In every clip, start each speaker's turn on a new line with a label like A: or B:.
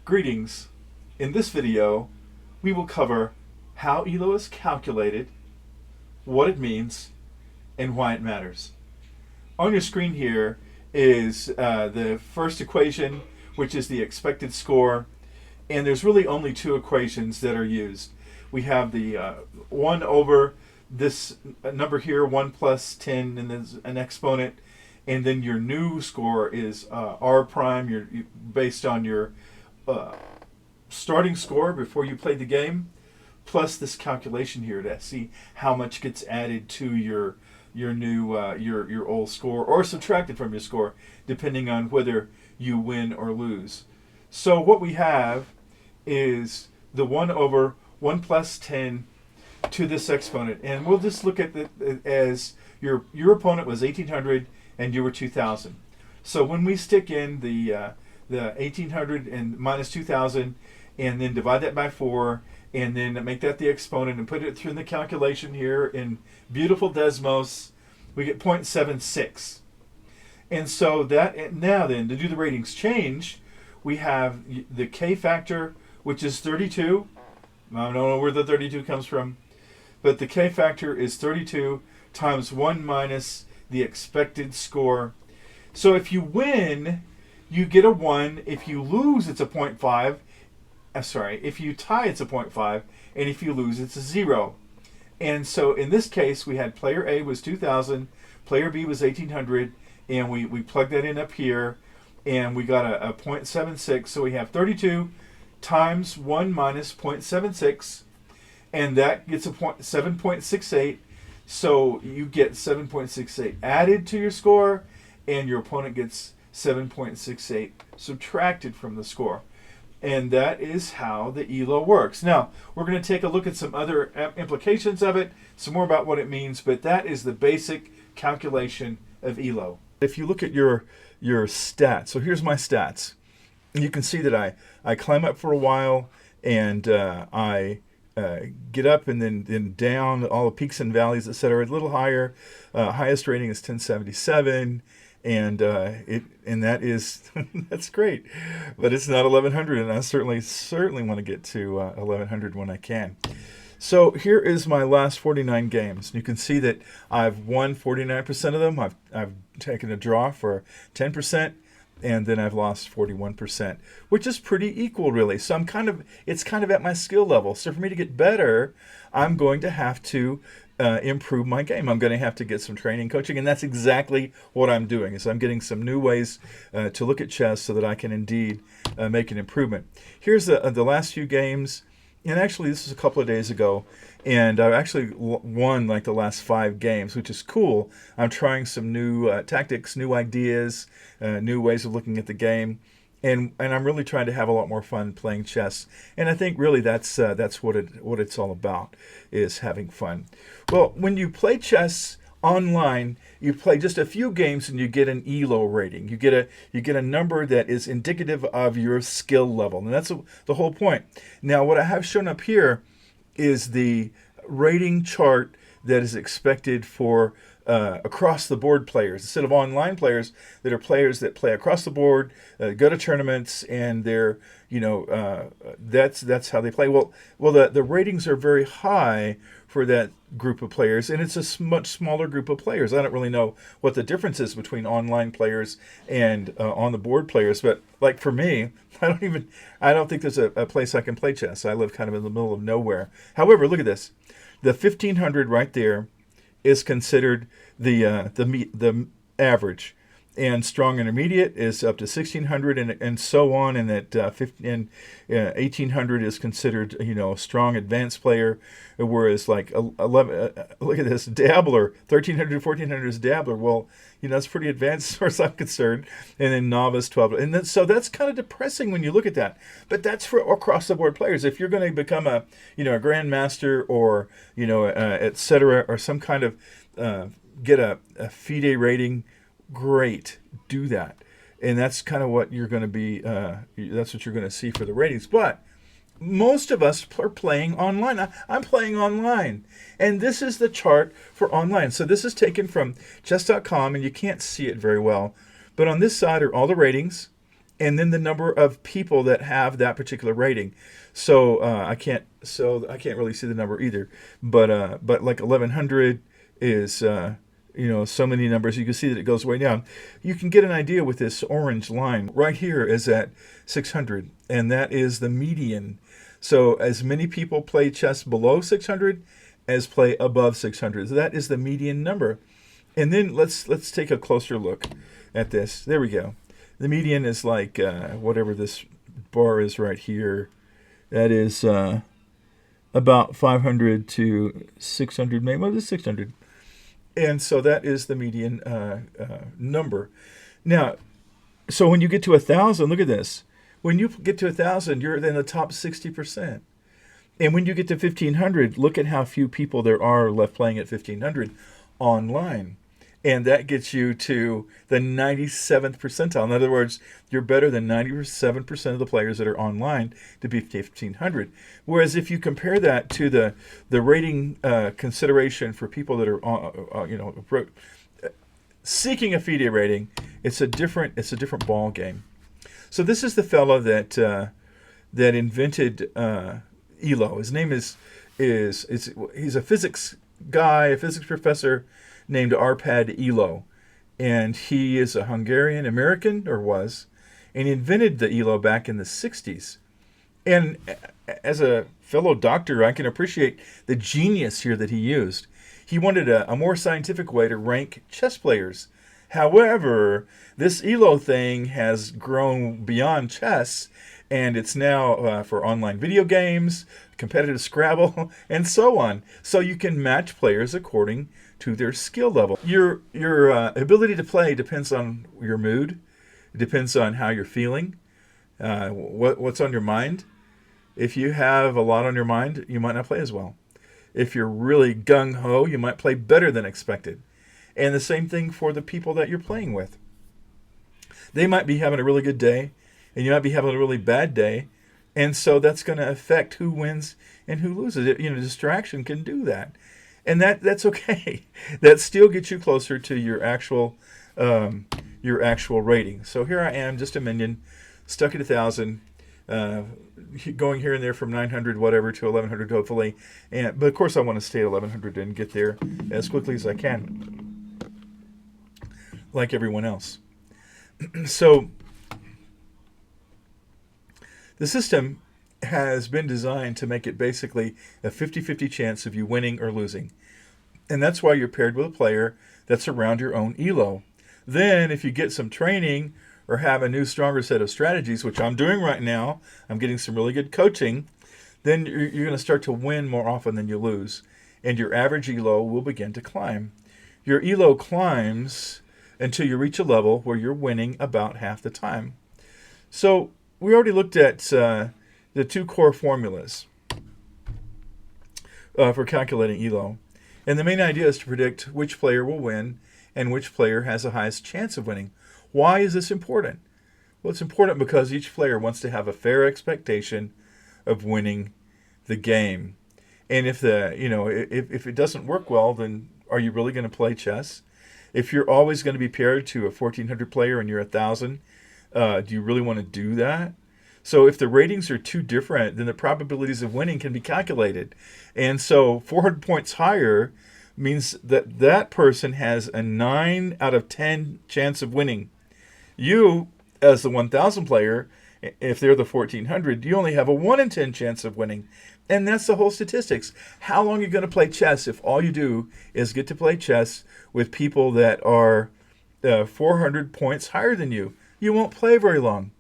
A: Greetings. In this video, we will cover how ELO is calculated, what it means, and why it matters. On your screen here is the first equation, which is the expected score, and there's really only two equations that are used. We have the 1 over this number here, 1 plus 10, and then an exponent, and then your new score is r prime, based on your starting score before you played the game, plus this calculation here to see how much gets added to your new your old score, or subtracted from your score, depending on whether you win or lose. So what we have is the 1 over 1 plus 10 to this exponent, and we'll just look at it as your opponent was 1800 and you were 2000. So when we stick in the 1800 and minus 2000, and then divide that by 4, and then make that the exponent and put it through the calculation here in beautiful Desmos, we get 0.76. And so that, now then, to do the ratings change, we have the K factor, which is 32. I don't know where the 32 comes from, but the K factor is 32 times 1 minus the expected score. So if you win, you get a 1. If you lose, it's a 0.5. If you tie, it's a 0.5. And if you lose, it's a 0. And so in this case, we had player A was 2000, player B was 1800, and we plugged that in up here, and we got a 0.76. So we have 32 times 1 minus 0.76, and that gets a 7.68. So you get 7.68 added to your score, and your opponent gets 7.68 subtracted from the score. And that is how the ELO works. Now, we're going to take a look at some other implications of it, some more about what it means, but that is the basic calculation of ELO. If you look at your stats, so here's my stats. You can see that I climb up for a while, and I get up and then down, all the peaks and valleys, etc. A little higher. Highest rating is 1077, and that is that's great, but it's not 1100, and I certainly want to get to 1100 when I can. So here is my last 49 games. You can see that I've won 49% of them. I've taken a draw for 10%. And then I've lost 41%, which is pretty equal, really. So it's kind of at my skill level. So for me to get better, I'm going to have to improve my game. I'm going to have to get some training, coaching, and that's exactly what I'm doing. Is I'm getting some new ways to look at chess so that I can indeed make an improvement. Here's the last few games. And actually, this is a couple of days ago, and I've actually won like the last 5 games, which is cool. I'm trying some new tactics, new ideas, new ways of looking at the game, and I'm really trying to have a lot more fun playing chess. And I think really that's what it's all about, is having fun. Well, when you play chess online, you play just a few games and you get an ELO rating. You get a number that is indicative of your skill level, and that's the whole point. Now, what I have shown up here is the rating chart that is expected for across the board players, instead of online players that are players that play across the board, go to tournaments, and they're that's how they play. Well, the ratings are very high for that group of players, and it's a much smaller group of players. I don't really know what the difference is between online players and on the board players, but like for me, I don't think there's a place I can play chess. I live kind of in the middle of nowhere. However, look at this. The 1500 right there is considered the average, and strong intermediate is up to 1600, and so on, and that 1800 is considered a strong advanced player, whereas like 11 look at this, dabbler, 1300 to 1400 is dabbler. Well, that's pretty advanced as far as I'm concerned. And then novice 12, and then so that's kind of depressing when you look at that. But that's for across the board players. If you're going to become a a grandmaster, or etc., or some kind of get a FIDE rating, great, do that. And that's kind of what you're going to be, that's what you're going to see for the ratings. But most of us are playing online. I'm playing online. And this is the chart for online. So this is taken from chess.com, and you can't see it very well. But on this side are all the ratings. and then the number of people that have that particular rating. So I can't really see the number either. But like 1100 is so many numbers. You can see that it goes way down. You can get an idea with this orange line right here is at 600, and that is the median. So as many people play chess below 600 as play above 600. So that is the median number. And then let's take a closer look at this. There we go. The median is like whatever this bar is right here. That is about 500 to 600, maybe. Well, it's 600. And so that is the median number. Now, so when you get to 1,000, look at this. When you get to 1,000, you're in the top 60%. And when you get to 1,500, look at how few people there are left playing at 1,500 online. And that gets you to the 97th percentile. In other words, you're better than 97% of the players that are online to be 1,500. Whereas if you compare that to the rating consideration for people that are seeking a FIDE rating, it's a different ball game. So this is the fellow that invented ELO. His name he's a physics guy, a physics professor named Arpad ELO, and he is a Hungarian American, or was, and he invented the ELO back in the 60s. And as a fellow doctor, I can appreciate the genius here that he used. He wanted a more scientific way to rank chess players. However, this ELO thing has grown beyond chess, and it's now for online video games, competitive Scrabble, and so on. So you can match players according to their skill level. Your ability to play depends on your mood. It depends on how you're feeling, what's on your mind. If you have a lot on your mind, you might not play as well. If you're really gung-ho, you might play better than expected. And the same thing for the people that you're playing with. They might be having a really good day, and you might be having a really bad day, and so that's going to affect who wins and who loses. Distraction can do that. And that's okay. That still gets you closer to your actual rating. So here I am, just a minion, stuck at 1,000, going here and there from 900 whatever to 1,100 hopefully. But of course I want to stay at 1,100 and get there as quickly as I can, like everyone else. So the system has been designed to make it basically a 50-50 chance of you winning or losing. And that's why you're paired with a player that's around your own ELO. Then if you get some training or have a new, stronger set of strategies, which I'm doing right now, I'm getting some really good coaching, then you're going to start to win more often than you lose. And your average ELO will begin to climb. Your ELO climbs until you reach a level where you're winning about half the time. So we already looked at the two core formulas for calculating ELO. And the main idea is to predict which player will win and which player has the highest chance of winning. Why is this important? Well, it's important because each player wants to have a fair expectation of winning the game. And if it doesn't work well, then are you really going to play chess? If you're always going to be paired to a 1,400 player and you're 1,000, do you really want to do that? So if the ratings are too different, then the probabilities of winning can be calculated. And so 400 points higher means that that person has a 9 out of 10 chance of winning. You, as the 1,000 player, if they're the 1,400, you only have a 1 in 10 chance of winning. And that's the whole statistics. How long are you going to play chess if all you do is get to play chess with people that are 400 points higher than you? You won't play very long.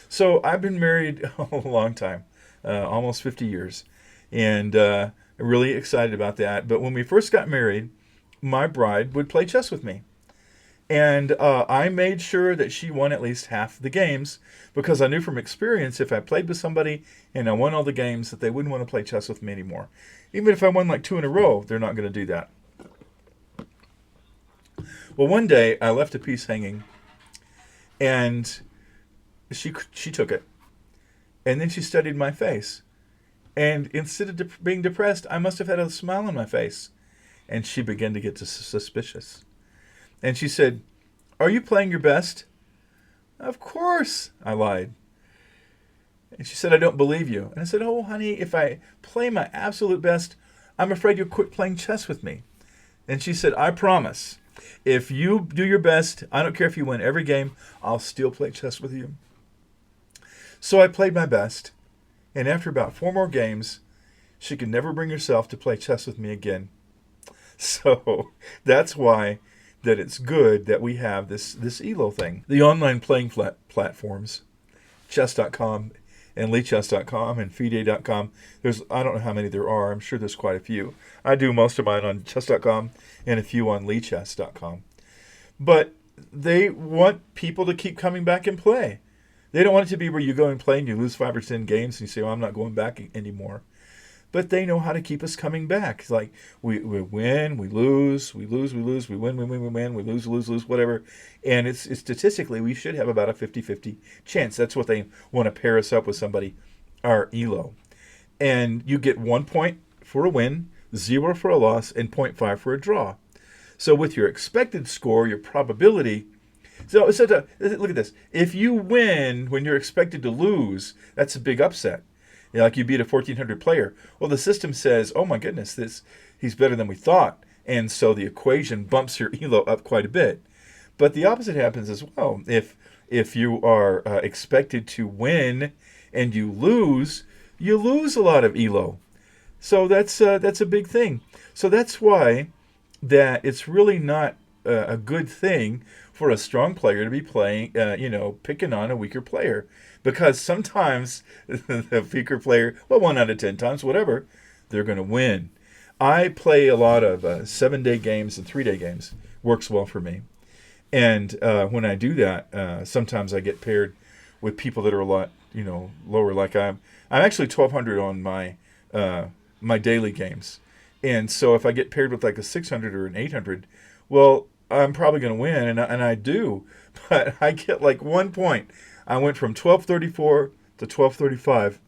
A: So I've been married a long time, almost 50 years, and really excited about that. But when we first got married, my bride would play chess with me. And I made sure that she won at least half the games because I knew from experience if I played with somebody and I won all the games that they wouldn't want to play chess with me anymore. Even if I won like 2 in a row, they're not going to do that. Well, one day I left a piece hanging and she took it. And then she studied my face. And instead of being depressed, I must have had a smile on my face. And she began to get suspicious. And she said, "Are you playing your best?" Of course, I lied. And she said, I don't believe you. And I said, oh, honey, if I play my absolute best, I'm afraid you'll quit playing chess with me. And she said, I promise. If you do your best, I don't care if you win every game, I'll still play chess with you. So I played my best. And after about 4 more games, she could never bring herself to play chess with me again. So that's why that it's good that we have this ELO thing. The online playing platforms, chess.com and LeeChess.com and FIDE.com. I don't know how many there are. I'm sure there's quite a few. I do most of mine on chess.com and a few on LeeChess.com. But they want people to keep coming back and play. They don't want it to be where you go and play and you lose 5 or 10 games and you say, well, I'm not going back anymore. But they know how to keep us coming back. It's like we win, we lose, we win, we lose, whatever. And it's statistically, we should have about a 50-50 chance. That's what they want to pair us up with somebody, our ELO. And you get 1 point for a win, 0 for a loss, and 0.5 for a draw. So with your expected score, your probability. So look at this. If you win when you're expected to lose, that's a big upset. Like you beat a 1,400 player. Well, the system says, oh my goodness, he's better than we thought. And so the equation bumps your ELO up quite a bit. But the opposite happens as well. If you are expected to win and you lose a lot of ELO. So that's a big thing. So that's why that it's really not a good thing for a strong player to be playing, picking on a weaker player. Because sometimes the weaker player, 1 out of 10 times, whatever, they're going to win. I play a lot of 7-day games and 3-day games. Works well for me. And when I do that, sometimes I get paired with people that are a lot, lower. Like I'm actually 1,200 on my daily games. And so if I get paired with like a 600 or an 800, well, I'm probably going to win, and I do. But I get like 1 point. I went from 1234 to 1235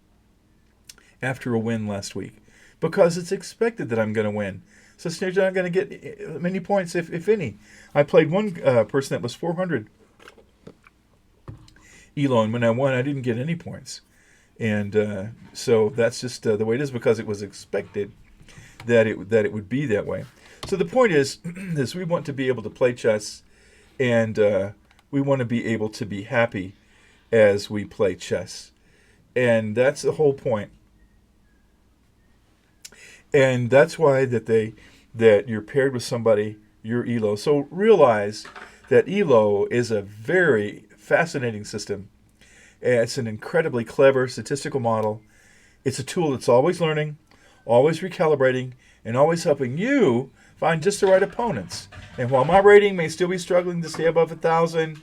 A: after a win last week because it's expected that I'm going to win. So you're not going to get many points, if any. I played one person that was 400 ELO, and when I won, I didn't get any points. And so that's just the way it is because it was expected that it would be that way. So the point is we want to be able to play chess, and we want to be able to be happy as we play chess. And that's the whole point. And that's why that you're paired with somebody, your ELO. So realize that ELO is a very fascinating system. It's an incredibly clever statistical model. It's a tool that's always learning, always recalibrating, and always helping you find just the right opponents. And while my rating may still be struggling to stay above 1,000,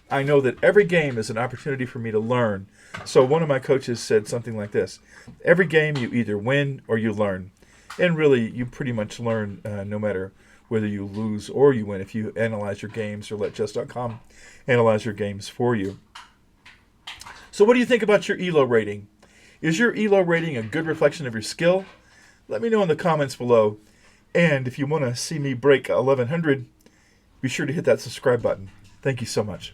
A: I know that every game is an opportunity for me to learn. So one of my coaches said something like this: every game you either win or you learn. And really, you pretty much learn no matter whether you lose or you win if you analyze your games or let chess.com analyze your games for you. So what do you think about your ELO rating? Is your ELO rating a good reflection of your skill? Let me know in the comments below. And if you want to see me break 1,100, be sure to hit that subscribe button. Thank you so much.